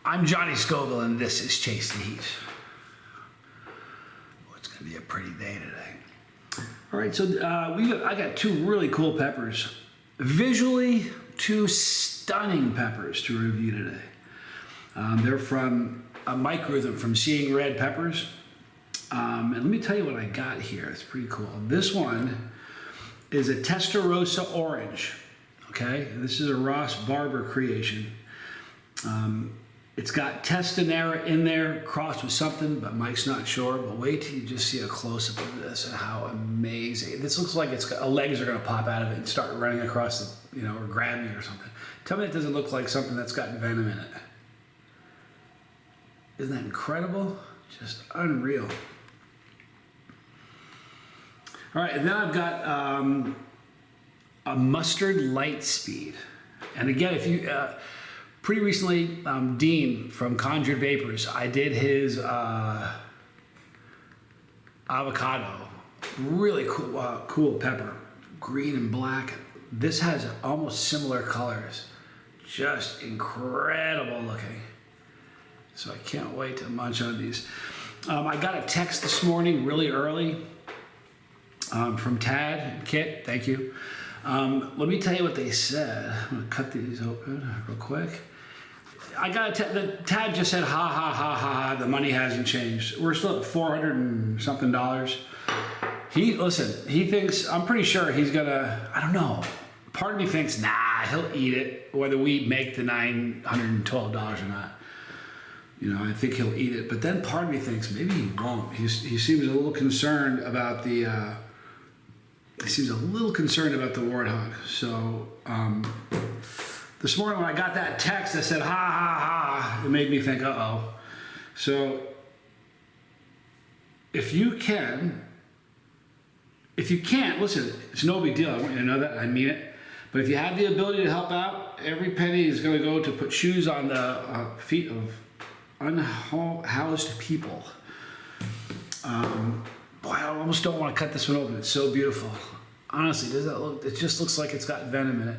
I'm Johnny Scoville, and this is Chase the Heat. Oh, it's going to be a pretty day today. All right, so I got two really cool peppers. Visually, two stunning peppers to review today. They're from, Mike grew them from Seeing Red Peppers. And let me tell you what I got here. It's pretty cool. This one is a Testarossa orange. Okay, this is a Ross Barber creation. It's got Testarossa in there, crossed with something, but Mike's not sure. But wait till you just see a close-up of this and how amazing. This looks like it's got, legs are going to pop out of it and start running across the, or grab me or something. Tell me it doesn't look like something that's got venom in it. Isn't that incredible? Just unreal. All right, and then I've got a mustard Lightspeed. And again, if you... pretty recently, Dean from Conjured Vapors, I did his avocado. Really cool pepper, green and black. This has almost similar colors. Just incredible looking. So I can't wait to munch on these. I got a text this morning really early from Tad and Kit, thank you. Let me tell you what they said. I'm gonna cut these open real quick. I got the Tad just said, ha, ha, ha, ha, ha, the money hasn't changed. We're still at $400 and something. He thinks, I'm pretty sure he's gonna, I don't know. Part of me thinks, nah, he'll eat it, whether we make the $912 or not. I think he'll eat it. But then part of me thinks, maybe he won't. He seems a little concerned about the, warthog. So, this morning when I got that text that said, ha, ha, ha, it made me think, uh-oh. So, if you can't, listen, it's no big deal. I want you to know that. I mean it. But if you have the ability to help out, every penny is going to go to put shoes on the feet of unhoused people. Boy, I almost don't want to cut this one open. It's so beautiful. Honestly, does that look? It just looks like it's got venom in it,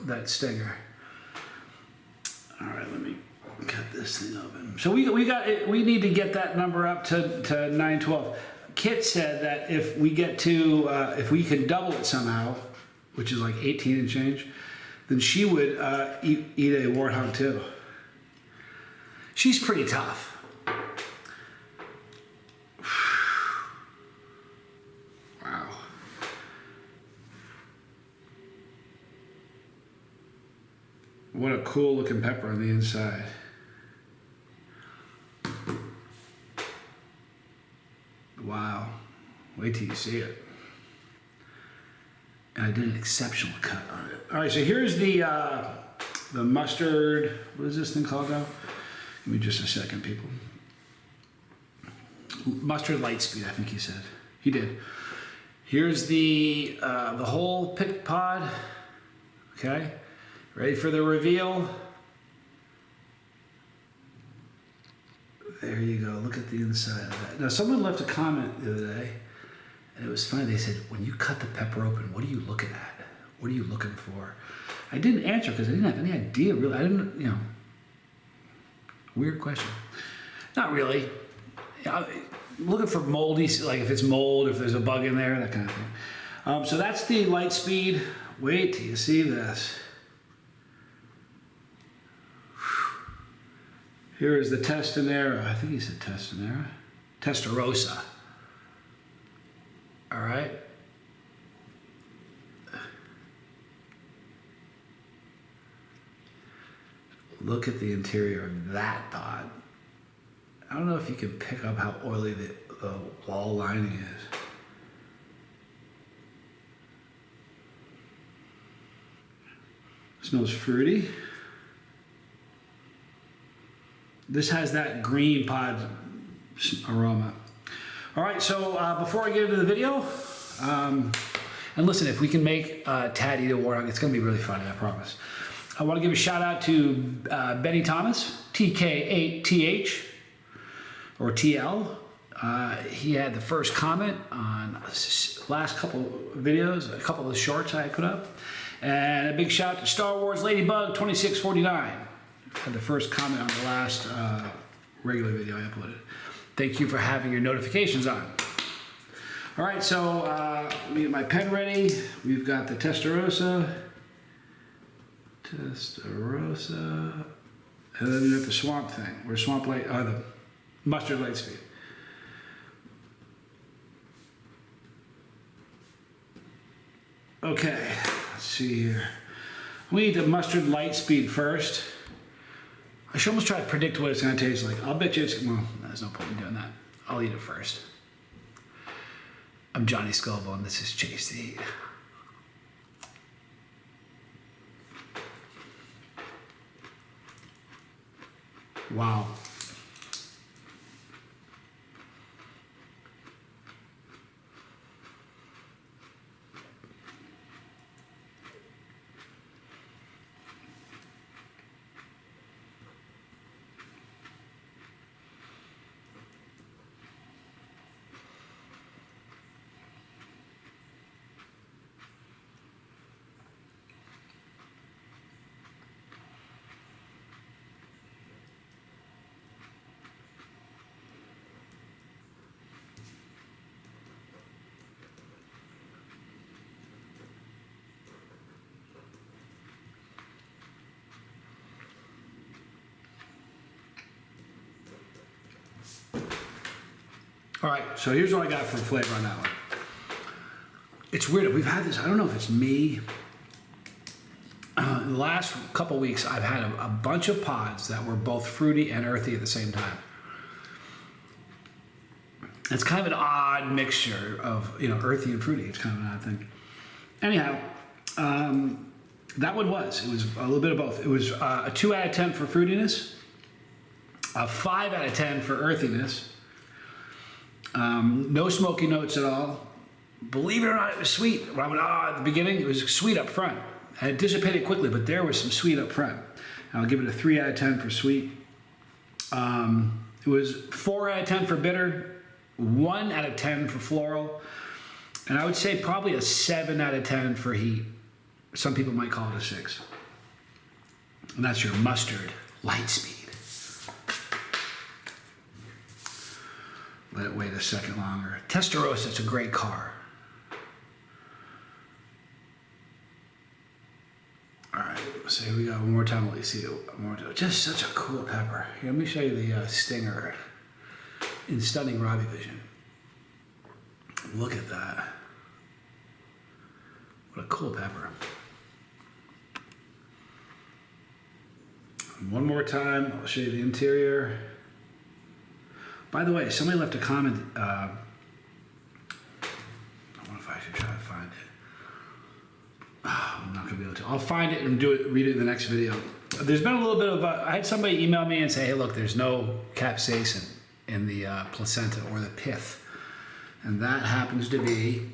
that stinger. All right, let me cut this thing open. So we need to get that number up to 912. Kit said that if we get to, if we can double it somehow, which is like 18 and change, then she would eat a warthog too. She's pretty tough. Wow. What a cool looking pepper on the inside. Wow. Wait till you see it. And I did an exceptional cut on it. All right, so here's the mustard. What is this thing called now? Give me just a second, people. Mustard Lightspeed, I think he said. He did. Here's the whole pick pod. Okay. Ready for the reveal? There you go. Look at the inside of that. Now, someone left a comment the other day, and it was funny. They said, when you cut the pepper open, what are you looking at? What are you looking for? I didn't answer because I didn't have any idea, really. I didn't, weird question. Not really. Looking for moldy, like if it's mold, if there's a bug in there, that kind of thing. So that's the Lightspeed. Wait till you see this. Here is the Testarossa. I think he said Testarossa. Testarossa. All right. Look at the interior of that pod. I don't know if you can pick up how oily the wall lining is. Smells fruity. This has that green pod aroma. All right, so before I get into the video, and listen, if we can make Tad eat a warthog, it's gonna be really funny, I promise. I wanna give a shout out to Benny Thomas, TK8TH, or TL. He had the first comment on last couple videos, a couple of the shorts I put up. And a big shout out to Star Wars Ladybug 2649. had the first comment on the last regular video I uploaded. Thank you for having your notifications on. All right, so let me get my pen ready. We've got the Testarossa, and then we have the Swamp thing, or Swamp Light, the Mustard Lightspeed. Okay, let's see here. We need the Mustard Lightspeed first. I should almost try to predict what it's going to taste like. I'll bet you it's, well, there's no point in doing that. I'll eat it first. I'm Johnny Scoville, and this is Chase the Heat. Wow. All right, so here's what I got for flavor on that one. It's weird, we've had this, I don't know if it's me. In the last couple weeks, I've had a bunch of pods that were both fruity and earthy at the same time. It's kind of an odd mixture of, earthy and fruity. It's kind of an odd thing. Anyhow, that one it was a little bit of both. It was a 2 out of 10 for fruitiness, a 5 out of 10 for earthiness. No smoky notes at all. Believe it or not, it was sweet. When I went, at the beginning, it was sweet up front. And it dissipated quickly, but there was some sweet up front. I'll give it a 3 out of 10 for sweet. It was 4 out of 10 for bitter, 1 out of 10 for floral, and I would say probably a 7 out of 10 for heat. Some people might call it a 6. And that's your Mustard Lightspeed. Let it wait a second longer. Testarossa, it's a great car. All right, so here we go. One more time, let you see it. Just such a cool pepper. Here, let me show you the stinger in stunning Robbie vision. Look at that. What a cool pepper. And one more time, I'll show you the interior. By the way, somebody left a comment. I wonder if I should try to find it. I'm not gonna be able to. I'll find it and read it in the next video. There's been a little bit of. I had somebody email me and say, "Hey, look, there's no capsaicin in the placenta or the pith," and that happens to be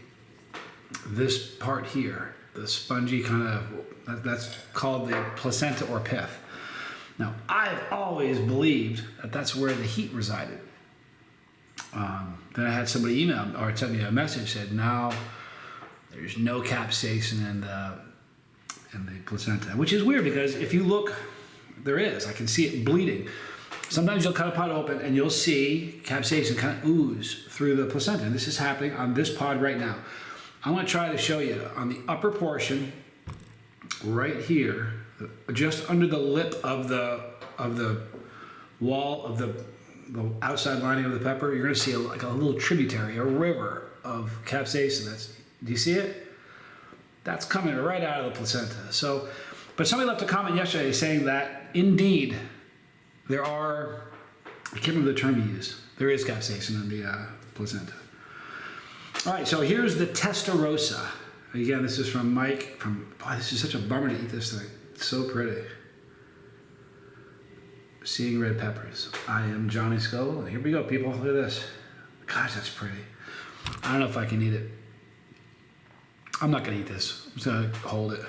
this part here, the spongy kind of. That's called the placenta or pith. Now, I've always believed that that's where the heat resided. Then I had somebody email or send me a message said, "No, there's no capsaicin in the placenta," which is weird because if you look, there is. I can see it bleeding. Sometimes you'll cut a pod open and you'll see capsaicin kind of ooze through the placenta. And this is happening on this pod right now. I want to try to show you on the upper portion, right here, just under the lip of the wall of the outside lining of the pepper. You're going to see a little tributary, a river of capsaicin. Do you see it? That's coming right out of the placenta. So, but somebody left a comment yesterday saying that indeed there are, I can't remember the term he used, there is capsaicin in the placenta. All right, so here's the Testarossa. Again, this is from Mike. Boy, this is such a bummer to eat this thing. It's so pretty. Seeing red peppers. I am Johnny Scoville. Here we go, people. Look at this. Gosh, that's pretty. I don't know if I can eat it. I'm not going to eat this. I'm just going to hold it.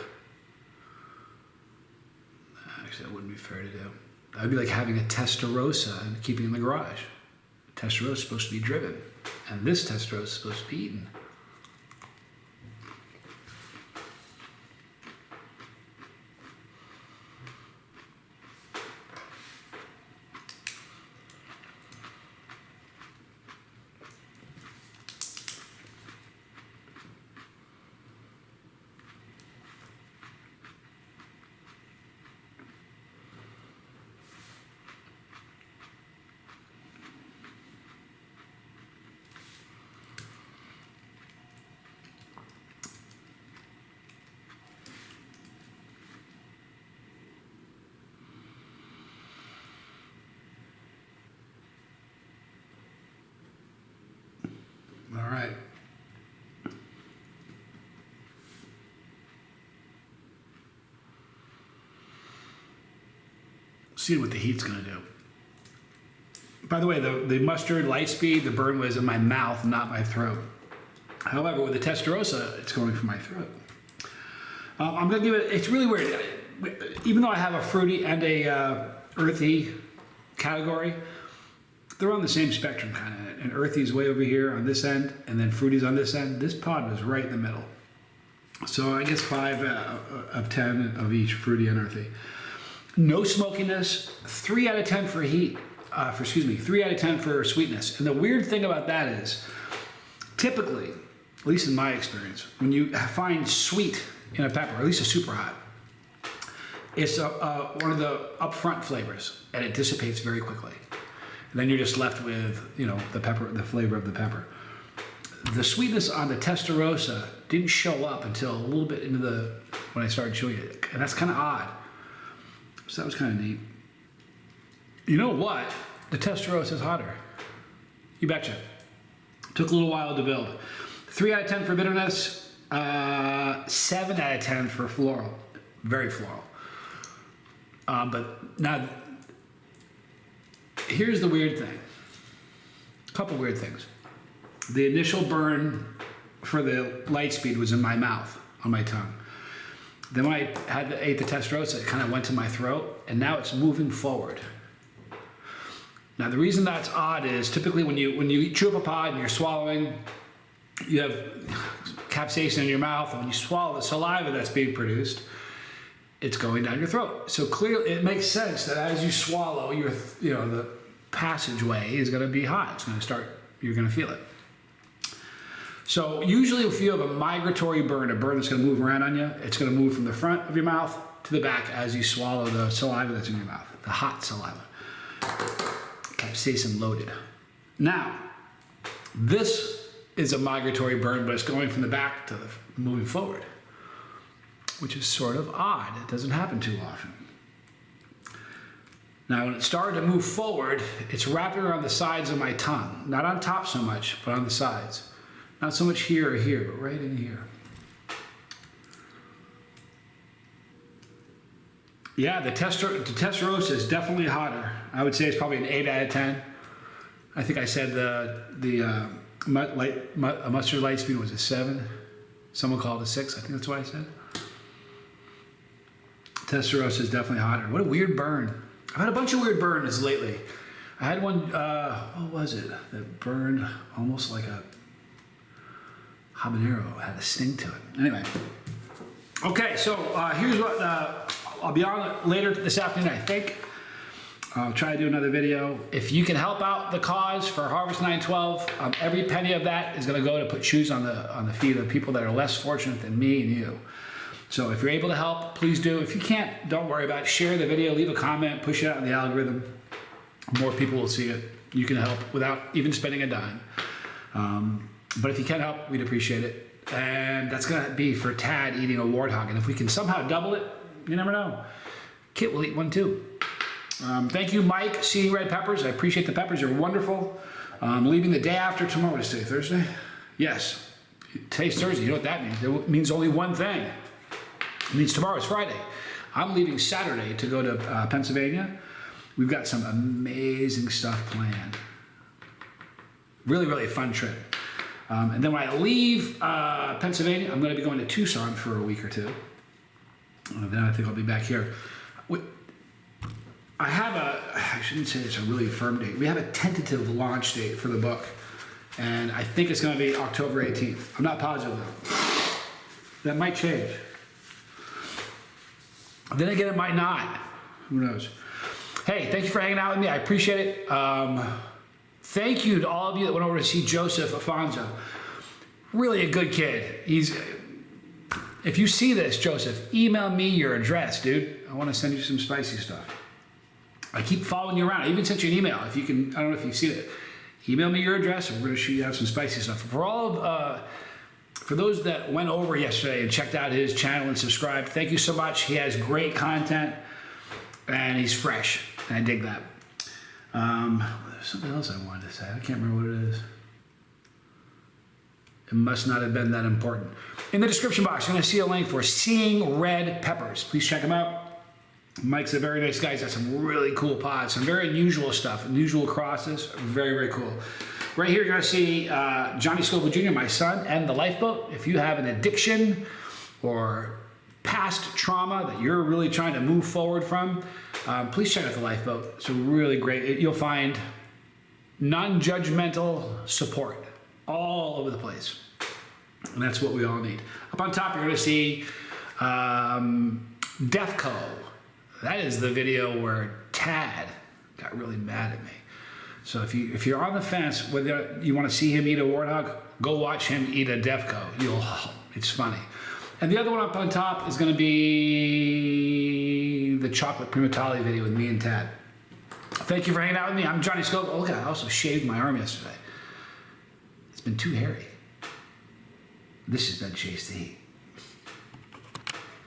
Actually, that wouldn't be fair to do. That would be like having a Testarossa and keeping it in the garage. Testarossa is supposed to be driven, and this Testarossa is supposed to be eaten. See what the heat's gonna do. By the way, the mustard Lightspeed, the burn was in my mouth, not my throat. However, with the Testarossa, it's going for my throat. I'm gonna give it, it's really weird. Even though I have a fruity and a earthy category, they're on the same spectrum kind of. And earthy's way over here on this end, and then fruity's on this end. This pod was right in the middle. So I guess 5 of 10 of each, fruity and earthy. No smokiness, 3 out of 10 for heat. 3 out of 10 for sweetness. And the weird thing about that is, typically, at least in my experience, when you find sweet in a pepper, or at least a super hot, it's one of the upfront flavors, and it dissipates very quickly. And then you're just left with, you know, the pepper, the flavor of the pepper. The sweetness on the Testarossa didn't show up until a little bit into when I started chewing it, and that's kind of odd. So that was kind of neat. You know what? The Testarossa is hotter. You betcha. Took a little while to build. 3 out of 10 for bitterness. 7 out of 10 for floral. Very floral. But now, here's the weird thing. A couple weird things. The initial burn for the Lightspeed was in my mouth, on my tongue. Then when I ate the Testarossa, it kind of went to my throat, and now it's moving forward. Now the reason that's odd is typically when you chew up a pod and you're swallowing, you have capsaicin in your mouth, and when you swallow the saliva that's being produced, it's going down your throat. So clearly, it makes sense that as you swallow, the passageway is going to be hot. It's going to start. You're going to feel it. So usually, if you have a migratory burn, a burn that's going to move around on you, it's going to move from the front of your mouth to the back as you swallow the saliva that's in your mouth, the hot saliva, capsaicin loaded. Now, this is a migratory burn, but it's going from the back to moving forward, which is sort of odd. It doesn't happen too often. Now, when it started to move forward, it's wrapping around the sides of my tongue. Not on top so much, but on the sides. Not so much here or here, but right in here. Yeah, the Testarossa is definitely hotter. I would say it's probably an 8 out of 10. I think I said the mustard Lightspeed was a 7. Someone called it a 6. I think that's what I said. Testarossa is definitely hotter. What a weird burn. I've had a bunch of weird burns lately. I had one, what was it? That burned almost like a habanero. It had a sting to it. Anyway. Okay, so here's what, I'll be on later this afternoon, I think. I'll try to do another video. If you can help out the cause for Harvest 912, every penny of that is going to go to put shoes on the feet of people that are less fortunate than me and you. So if you're able to help, please do. If you can't, don't worry about it. Share the video, leave a comment, push it out in the algorithm. More people will see it. You can help without even spending a dime. But if you can help, we'd appreciate it. And that's going to be for Tad eating a warthog. And if we can somehow double it, you never know. Kit will eat one too. Thank you, Mike, Seeing Red Peppers. I appreciate the peppers. You're wonderful. Leaving the day after tomorrow. What is today, Thursday? Yes. Today's Thursday. You know what that means? It means only one thing. It means tomorrow's Friday. I'm leaving Saturday to go to Pennsylvania. We've got some amazing stuff planned. Really, really fun trip. And then when I leave Pennsylvania, I'm going to be going to Tucson for a week or two. Then I think I'll be back here. I shouldn't say it's a really firm date. We have a tentative launch date for the book. And I think it's going to be October 18th. I'm not positive though. That might change. Then again, it might not. Who knows? Hey, thank you for hanging out with me. I appreciate it. Thank you to all of you that went over to see Joseph Afonso. Really a good kid. If you see this, Joseph, email me your address, dude. I want to send you some spicy stuff. I keep following you around. I even sent you an email. If you can, I don't know if you've seen it. Email me your address, and we're going to shoot you out some spicy stuff. For those that went over yesterday and checked out his channel and subscribed, thank you so much. He has great content, and he's fresh, and I dig that. There's something else I wanted to say. I can't remember what it is. It must not have been that important. In the description box, you're going to see a link for Seeing Red Peppers. Please check them out. Mike's a very nice guy. He's got some really cool pods, some very unusual stuff, unusual crosses. Very, very cool. Right here, you're going to see Johnny Scoble Jr., my son, and the Lifeboat. If you have an addiction or past trauma that you're really trying to move forward from, please check out the Lifeboat. It's a really great, you'll find non-judgmental support all over the place. And that's what we all need. Up on top, you're going to see Defco. That is the video where Tad got really mad at me. So if you're on the fence whether you want to see him eat a warthog, go watch him eat a Defco. It's funny. And the other one up on top is going to be the chocolate primatali video with me and Tad. Thank you for hanging out with me. I'm Johnny Scoble. Oh, look, I also shaved my arm yesterday. It's been too hairy. This has been Chase the Heat.